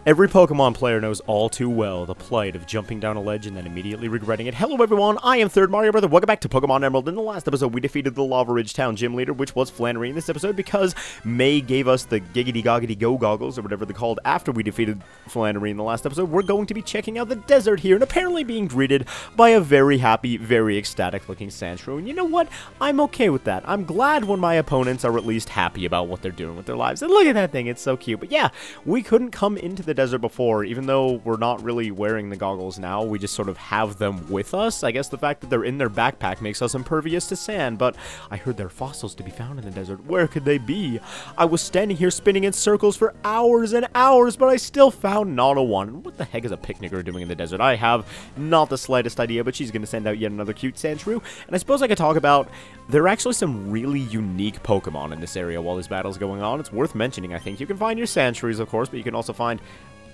Every Pokemon player knows all too well the plight of jumping down a ledge and then immediately regretting it. Hello everyone, I am Third Mario Brother. Welcome back to Pokemon Emerald. In the last episode, we defeated the Lava Ridge Town gym leader, which was Flannery in this episode, because May gave us the Giggity Goggity Go goggles, or whatever they're called, after we defeated Flannery in the last episode. We're going to be checking out the desert here, and apparently being greeted by a very happy, very ecstatic looking Sandshrew. And you know what? I'm okay with that. I'm glad when my opponents are at least happy about what they're doing with their lives. And look at that thing, it's so cute. But yeah, we couldn't come into the desert before, even though we're not really wearing the goggles now. We just sort of have them with us. I guess the fact that they're in their backpack makes us impervious to sand, but I heard there are fossils to be found in the desert. Where could they be? I was standing here spinning in circles for hours and hours, but I still found not a one. What the heck is a picnicker doing in the desert? I have not the slightest idea, but she's going to send out yet another cute Sandshrew. And I suppose I could talk about, there are actually some really unique Pokemon in this area while this battle's going on. It's worth mentioning, I think. You can find your Sandshrews, of course, but you can also find...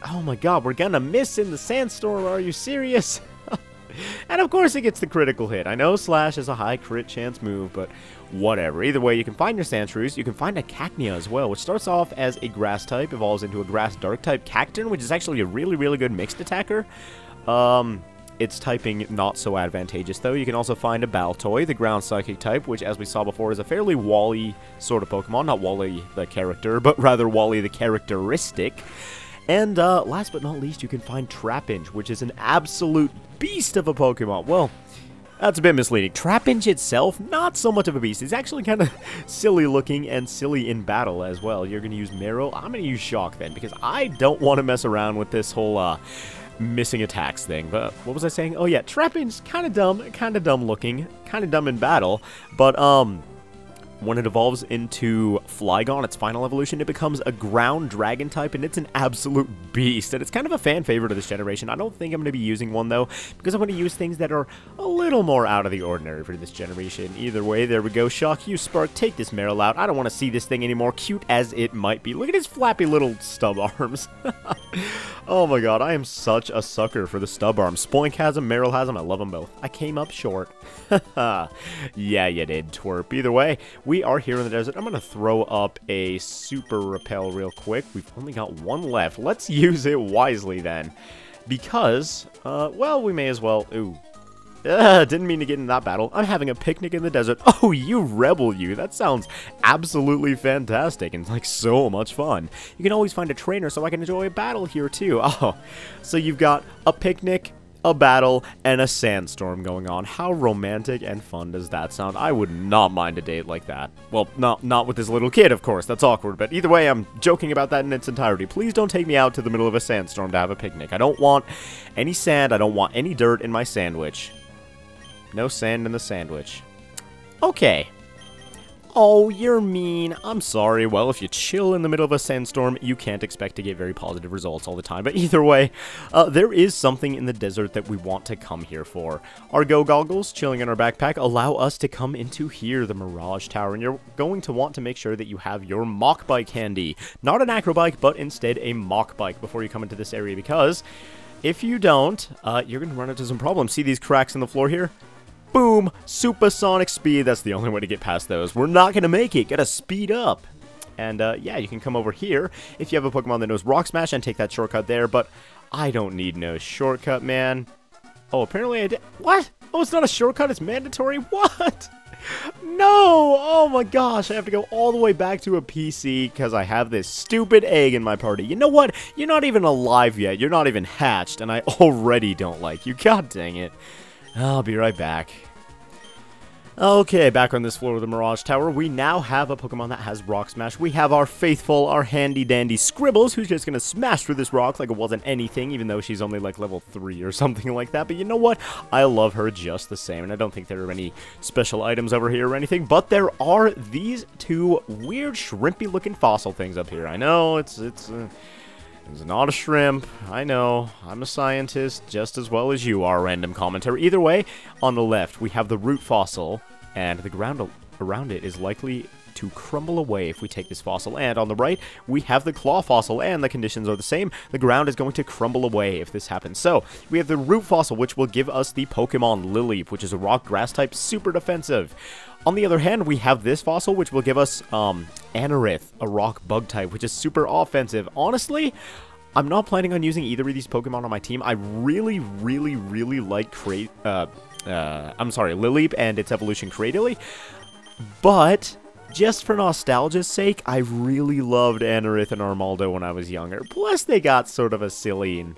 Oh my god, we're gonna miss in the sandstorm, are you serious? And of course it gets the critical hit. I know Slash is a high crit chance move, but whatever. Either way, you can find your Sandshrews. You can find a Cacnea as well, which starts off as a grass type, evolves into a grass dark type Cacturne, which is actually a really, really good mixed attacker. Its typing not so advantageous, though. You can also find a Baltoy, the ground psychic type, which, as we saw before, is a fairly Wally sort of Pokemon. Not Wally the character, but rather Wally the characteristic. And last but not least, you can find Trapinch, which is an absolute beast of a Pokemon. Well, that's a bit misleading. Trapinch itself, not so much of a beast. It's actually kind of silly looking and silly in battle as well. You're going to use Marrow. I'm going to use Shock then, because I don't want to mess around with this whole missing attacks thing. But what was I saying? Oh yeah, Trapinch, kind of dumb looking, kind of dumb in battle, but when it evolves into Flygon, its final evolution, it becomes a ground dragon type, and it's an absolute beast. And it's kind of a fan favorite of this generation. I don't think I'm going to be using one, though, because I'm going to use things that are a little more out of the ordinary for this generation. Either way, there we go. Shock you, Spark. Take this Marill out. I don't want to see this thing anymore, cute as it might be. Look at his flappy little stub arms. Oh my god, I am such a sucker for the stub arms. Spoink has them, Marill has them. I love them both. I came up short. Yeah, you did, twerp. Either way, we are here in the desert. I'm going to throw up a Super Repel real quick. We've only got one left. Let's use it wisely then. Because, well, we may as well... Ooh. Didn't mean to get in that battle. I'm having a picnic in the desert. Oh, you rebel, you. That sounds absolutely fantastic and like so much fun. You can always find a trainer so I can enjoy a battle here too. Oh, so you've got a picnic, a battle, and a sandstorm going on. How romantic and fun does that sound? I would not mind a date like that. Well, not with this little kid, of course. That's awkward. But either way, I'm joking about that in its entirety. Please don't take me out to the middle of a sandstorm to have a picnic. I don't want any sand. I don't want any dirt in my sandwich. No sand in the sandwich. Okay. Oh, you're mean. I'm sorry. Well, if you chill in the middle of a sandstorm, you can't expect to get very positive results all the time. But either way, there is something in the desert that we want to come here for. Our Go Goggles, chilling in our backpack, allow us to come into here, the Mirage Tower. And you're going to want to make sure that you have your Mach Bike handy. Not an Acro Bike, but instead a Mach Bike before you come into this area. Because if you don't, you're going to run into some problems. See these cracks in the floor here? Boom! Supersonic speed. That's the only way to get past those. We're not going to make it. Gotta speed up. And, yeah, you can come over here if you have a Pokemon that knows Rock Smash and take that shortcut there. But I don't need no shortcut, man. Oh, apparently I did. What? Oh, it's not a shortcut. It's mandatory? What? No! Oh, my gosh. I have to go all the way back to a PC because I have this stupid egg in my party. You know what? You're not even alive yet. You're not even hatched. And I already don't like you. God dang it. I'll be right back. Okay, back on this floor of the Mirage Tower, we now have a Pokemon that has Rock Smash. We have our faithful, our handy-dandy Scribbles, who's just going to smash through this rock like it wasn't anything, even though she's only like level 3 or something like that. But you know what? I love her just the same, and I don't think there are any special items over here or anything, but there are these two weird shrimpy-looking fossil things up here. I know, it's not a shrimp. I know. I'm a scientist just as well as you are, random commentary. Either way, on the left, we have the root fossil, and the ground around it is likely to crumble away if we take this fossil. And on the right, we have the claw fossil, and the conditions are the same. The ground is going to crumble away if this happens. So, we have the root fossil, which will give us the Pokemon Lily, which is a rock grass type, super defensive. On the other hand, we have this fossil, which will give us Anorith, a rock bug type, which is super offensive. Honestly, I'm not planning on using either of these Pokemon on my team. I really, really, really like Lileep and its evolution Cradily. But just for nostalgia's sake, I really loved Anorith and Armaldo when I was younger. Plus, they got sort of a silly and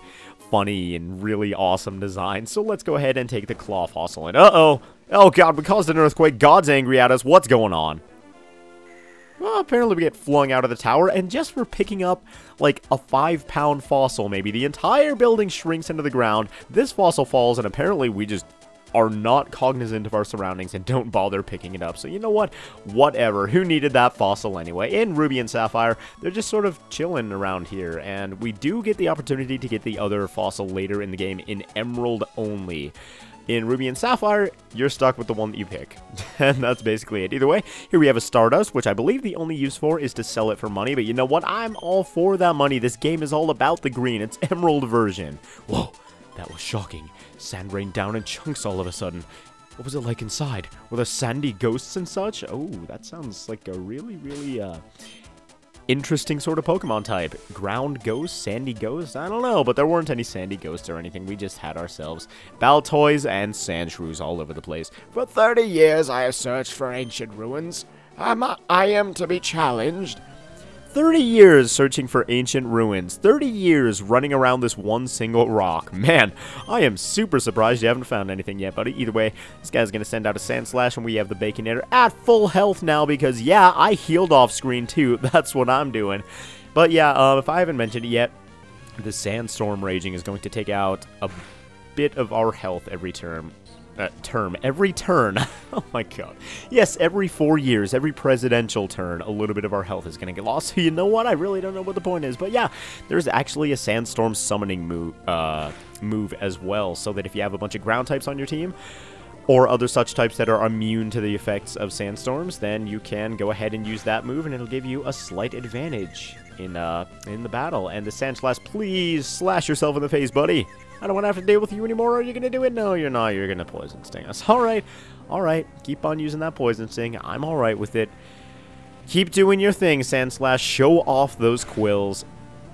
funny and really awesome design. So let's go ahead and take the Claw Fossil. And uh-oh. Oh god, we caused an earthquake. God's angry at us. What's going on? Well, apparently we get flung out of the tower, and just for picking up, like, a 5-pound fossil, maybe, the entire building shrinks into the ground. This fossil falls, and apparently we just are not cognizant of our surroundings and don't bother picking it up. So you know what? Whatever. Who needed that fossil anyway? In Ruby and Sapphire, they're just sort of chilling around here, and we do get the opportunity to get the other fossil later in the game in Emerald only. In Ruby and Sapphire, you're stuck with the one that you pick. And that's basically it. Either way, here we have a Stardust, which I believe the only use for is to sell it for money. But you know what? I'm all for that money. This game is all about the green. It's Emerald version. Whoa, that was shocking. Sand rained down in chunks all of a sudden. What was it like inside? Were there sandy ghosts and such? Oh, that sounds like a really, really, interesting sort of Pokemon type. Ground ghost, sandy ghost, I don't know, but there weren't any sandy ghosts or anything. We just had ourselves Baltoys and Sandshrews all over the place. For 30 years I have searched for ancient ruins. I am to be challenged. 30 years searching for ancient ruins. 30 years running around this one single rock. Man, I am super surprised you haven't found anything yet, buddy. Either way, this guy's going to send out a Sand Slash, and we have the Baconator at full health now because, yeah, I healed off screen too. That's what I'm doing. But yeah, if I haven't mentioned it yet, the Sandstorm Raging is going to take out a bit of our health every turn. Every turn. Oh my god. Yes, every 4 years, every presidential turn, a little bit of our health is going to get lost. So you know what? I really don't know what the point is. But yeah, there's actually a Sandstorm summoning move as well. So that if you have a bunch of ground types on your team, or other such types that are immune to the effects of sandstorms, then you can go ahead and use that move, and it'll give you a slight advantage in the battle. And the Sand Slash, please slash yourself in the face, buddy. I don't want to have to deal with you anymore. Are you going to do it? No, you're not. You're going to Poison Sting us. Alright. Alright. Keep on using that Poison Sting. I'm alright with it. Keep doing your thing, Sand Slash. Show off those quills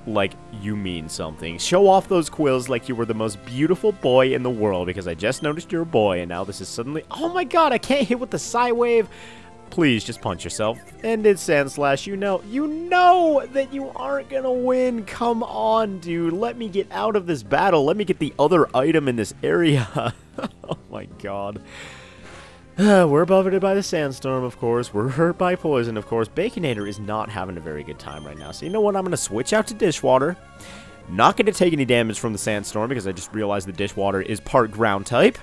like you mean something. Show off those quills like you were the most beautiful boy in the world, because I just noticed you're a boy, and now this is suddenly... Oh my god, I can't hit with the Psy Wave. Please, just punch yourself. And it's Sand Slash. You know that you aren't gonna win. Come on, dude. Let me get out of this battle. Let me get the other item in this area. Oh my god. We're buffeted by the Sandstorm, of course. We're hurt by Poison, of course. Baconator is not having a very good time right now. So you know what? I'm gonna switch out to Dishwater. Not gonna take any damage from the Sandstorm, because I just realized the Dishwater is part ground type.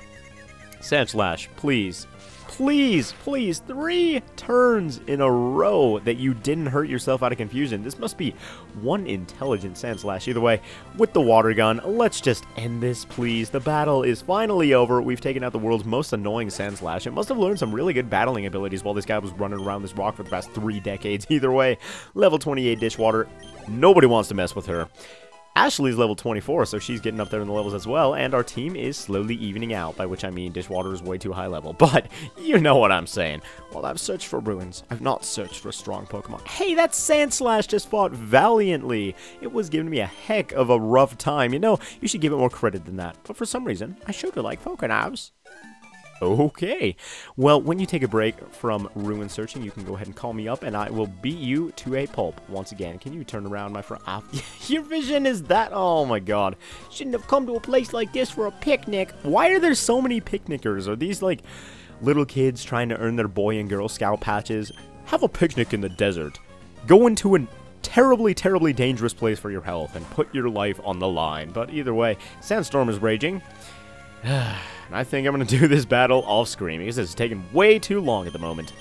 Sand Slash, please. Please, please, 3 turns in a row that you didn't hurt yourself out of confusion. This must be one intelligent Sand Slash. Either way, with the water gun, let's just end this, please. The battle is finally over. We've taken out the world's most annoying Sand Slash. It must have learned some really good battling abilities while this guy was running around this rock for the past 3 decades. Either way, level 28 Dishwater. Nobody wants to mess with her. Ashley's level 24, so she's getting up there in the levels as well, and our team is slowly evening out, by which I mean Dishwater is way too high level, but you know what I'm saying. While I've searched for ruins, I've not searched for a strong Pokemon. Hey, that Sand Slash just fought valiantly. It was giving me a heck of a rough time. You know, you should give it more credit than that, but for some reason, I should like Pokénavs. Okay. Well, when you take a break from ruin searching, you can go ahead and call me up, and I will beat you to a pulp. Once again, can you turn around, my friend? Your vision is that... Oh, my God. Shouldn't have come to a place like this for a picnic. Why are there so many picnickers? Are these, like, little kids trying to earn their Boy and Girl Scout patches? Have a picnic in the desert. Go into a terribly, terribly dangerous place for your health and put your life on the line. But either way, Sandstorm is raging. I think I'm going to do this battle off-screen, because it's taking way too long at the moment.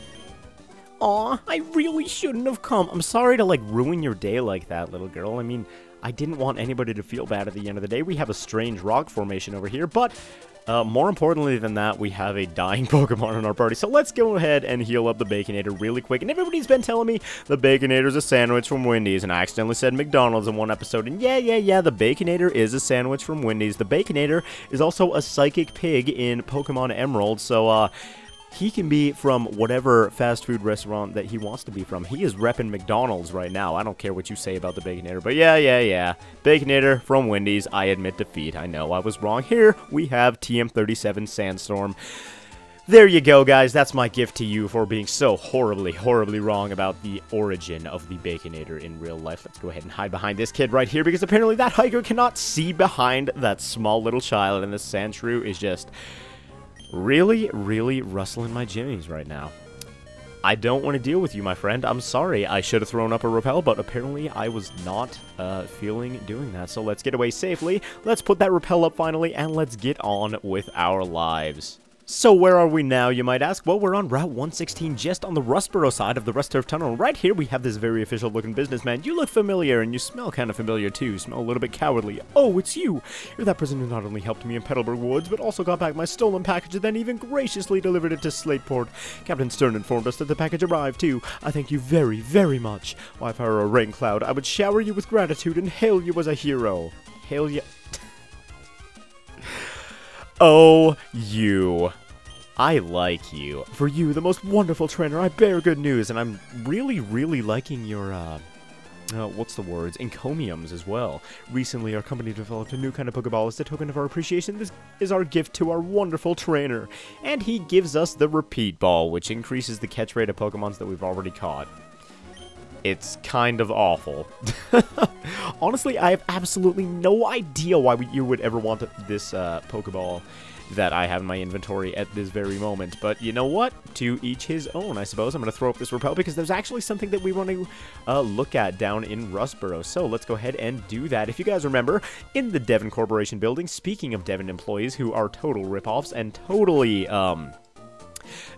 Aw, I really shouldn't have come. I'm sorry to, like, ruin your day like that, little girl. I mean, I didn't want anybody to feel bad at the end of the day. We have a strange rock formation over here, but more importantly than that, we have a dying Pokemon in our party. So let's go ahead and heal up the Baconator really quick. And everybody's been telling me the Baconator's a sandwich from Wendy's, and I accidentally said McDonald's in one episode. And yeah, the Baconator is a sandwich from Wendy's. The Baconator is also a psychic pig in Pokemon Emerald, so He can be from whatever fast food restaurant that he wants to be from. He is repping McDonald's right now. I don't care what you say about the Baconator, but yeah. Baconator from Wendy's, I admit defeat. I know I was wrong. Here we have TM37 Sandstorm. There you go, guys. That's my gift to you for being so horribly wrong about the origin of the Baconator in real life. Let's go ahead and hide behind this kid right here, because apparently that hiker cannot see behind that small little child, and this Sandshrew is just really rustling my jimmies right now. I don't want to deal with you, my friend. I'm sorry. I should have thrown up a rappel, but apparently I was not feeling doing that. So let's get away safely. Let's put that rappel up finally, and let's get on with our lives. So where are we now, you might ask? Well, we're on Route 116, just on the Rustboro side of the Rust Turf Tunnel. Right here, we have this very official looking businessman. You look familiar, and you smell kind of familiar too. You smell a little bit cowardly. Oh, it's you! You're that person who not only helped me in Petalburg Woods, but also got back my stolen package and then even graciously delivered it to Slateport. Captain Stern informed us that the package arrived too. I thank you very much. Well, if I were a rain cloud, I would shower you with gratitude and hail you as a hero. Hail you... Oh, you. I like you. For you, the most wonderful trainer, I bear good news, and I'm really liking your, what's the words? Encomiums as well. Recently, our company developed a new kind of Pokeball as a token of our appreciation. This is our gift to our wonderful trainer. And he gives us the Repeat Ball, which increases the catch rate of Pokemons that we've already caught. It's kind of awful. Honestly, I have absolutely no idea why you would ever want this Pokeball that I have in my inventory at this very moment. But you know what? To each his own, I suppose. I'm going to throw up this Repel because there's actually something that we want to look at down in Rustboro. So let's go ahead and do that. If you guys remember, in the Devon Corporation building, speaking of Devon employees who are total ripoffs and totally,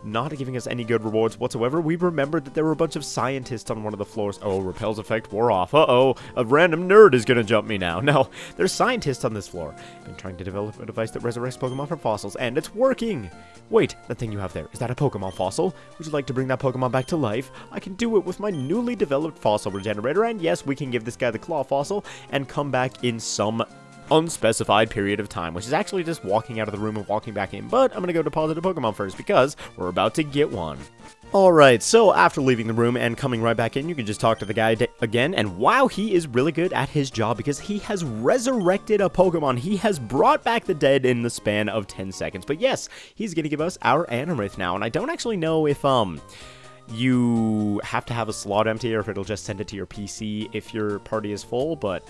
not giving us any good rewards whatsoever, we remembered that there were a bunch of scientists on one of the floors. Oh, Repel's effect wore off. Uh-oh, a random nerd is gonna jump me now. No, there's scientists on this floor. Been trying to develop a device that resurrects Pokemon from fossils, and it's working! Wait, that thing you have there, is that a Pokemon fossil? Would you like to bring that Pokemon back to life? I can do it with my newly developed fossil regenerator, and yes, we can give this guy the Claw fossil and come back in some unspecified period of time, which is actually just walking out of the room and walking back in, but I'm gonna go deposit a Pokemon first because we're about to get one. Alright, so after leaving the room and coming right back in, you can just talk to the guy again, and wow, he is really good at his job because he has resurrected a Pokemon. He has brought back the dead in the span of 10 seconds, but yes, he's gonna give us our Anorith now, and I don't actually know if, you have to have a slot empty or if it'll just send it to your PC if your party is full, but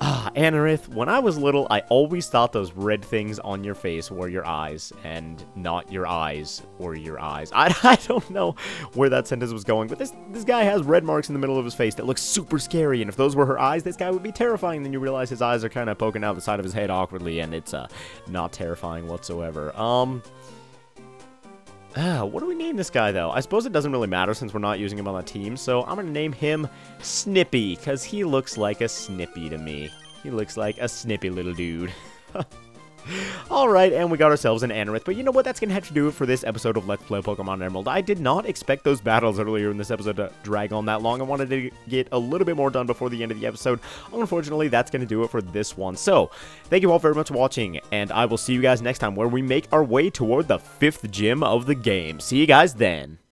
Anorith, when I was little, I always thought those red things on your face were your eyes, and not your eyes were your eyes. I don't know where that sentence was going, but this guy has red marks in the middle of his face that look super scary, and if those were her eyes, this guy would be terrifying. Then you realize his eyes are kind of poking out the side of his head awkwardly, and it's not terrifying whatsoever. What do we name this guy, though? I suppose it doesn't really matter since we're not using him on the team, so I'm going to name him Snippy, because he looks like a Snippy to me. He looks like a snippy little dude. Alright, and we got ourselves an Anorith, but you know what? That's going to have to do it for this episode of Let's Play Pokemon Emerald. I did not expect those battles earlier in this episode to drag on that long. I wanted to get a little bit more done before the end of the episode. Unfortunately, that's going to do it for this one. So, thank you all very much for watching, and I will see you guys next time where we make our way toward the 5th gym of the game. See you guys then.